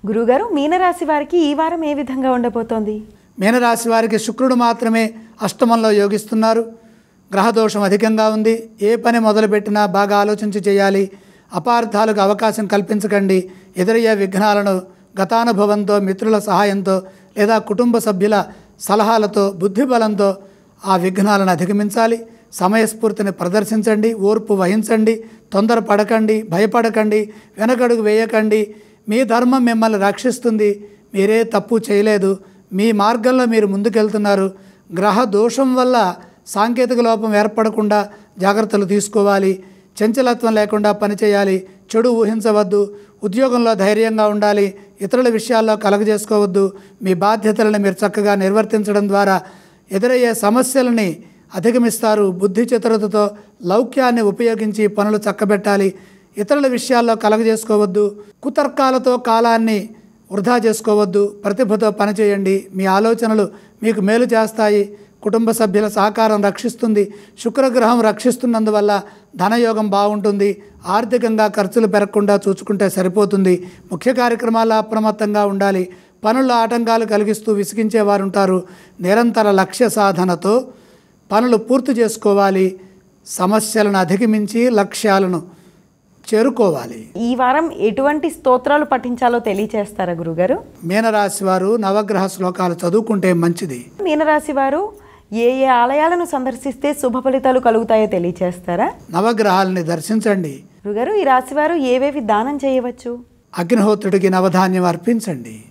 గురుగారు మీనరాశి వారికి ఈ వారం ఏ విధంగా ఉండబోతోంది? మీనరాశి వారికి శుక్రుడు మాత్రమే అష్టమంలో యోగిస్తున్నారు. గ్రహదోషం అధికంగా ఉంది. ఏ పని మొదలుపెట్టినా బాగా ఆలోచించి చేయాలి. అపార్థాలకు అవకాశం కల్పించకండి. ఎదురయ్యే విఘ్నాలను గతానుభవంతో, మిత్రుల సహాయంతో లేదా కుటుంబ సభ్యుల సలహాలతో, బుద్ధిబలంతో ఆ విఘ్నాలను అధిగమించాలి. సమయస్ఫూర్తిని ప్రదర్శించండి. ఓర్పు వహించండి. తొందరపడకండి, భయపడకండి, వెనకడుగు వేయకండి. మీ ధర్మం మిమ్మల్ని రక్షిస్తుంది. మీరే తప్పు చేయలేదు. మీ మార్గంలో మీరు ముందుకెళ్తున్నారు. గ్రహ దోషం వల్ల సాంకేతిక లోపం ఏర్పడకుండా జాగ్రత్తలు తీసుకోవాలి. చంచలత్వం లేకుండా పనిచేయాలి. చెడు ఊహించవద్దు. ఉద్యోగంలో ధైర్యంగా ఉండాలి. ఇతరుల విషయాల్లో కలగజేసుకోవద్దు. మీ బాధ్యతలను మీరు చక్కగా నిర్వర్తించడం ద్వారా ఎదురయ్యే సమస్యలని అధిగమిస్తారు. బుద్ధి చతురతతో లౌక్యాన్ని ఉపయోగించి పనులు చక్కబెట్టాలి. ఇతరుల విషయాల్లో కలగజేసుకోవద్దు. కుతర్కాలతో కాలాన్ని వృధా చేసుకోవద్దు. ప్రతిభతో పనిచేయండి. మీ ఆలోచనలు మీకు మేలు చేస్తాయి. కుటుంబ సభ్యుల సహకారం రక్షిస్తుంది. శుక్రగ్రహం రక్షిస్తున్నందువల్ల ధనయోగం బాగుంటుంది. ఆర్థికంగా ఖర్చులు పెరగకుండా చూసుకుంటే సరిపోతుంది. ముఖ్య కార్యక్రమాల్లో అప్రమత్తంగా ఉండాలి. పనుల్లో ఆటంకాలు కలిగిస్తూ విసిగించేవారు ఉంటారు. నిరంతర లక్ష్య సాధనతో పనులు పూర్తి చేసుకోవాలి. సమస్యలను అధిగమించి లక్ష్యాలను చేరుకోవాలి. ఈ వారం ఎటువంటి స్తోత్రాలు పఠించాలో తెలియచేస్తారా గురుగారు? మీనరాశి వారు నవగ్రహ శ్లోకాలు చదువుకుంటే మంచిది. మీనరాశి వారు ఏ ఏ ఆలయాలను సందర్శిస్తే శుభ ఫలితాలు కలుగుతాయో తెలియచేస్తారా? నవగ్రహాలని దర్శించండి. గురుగారు ఈ రాశి వారు ఏవేవి దానం చేయవచ్చు? అగ్నిహోత్రుడికి నవధాన్యం అర్పించండి.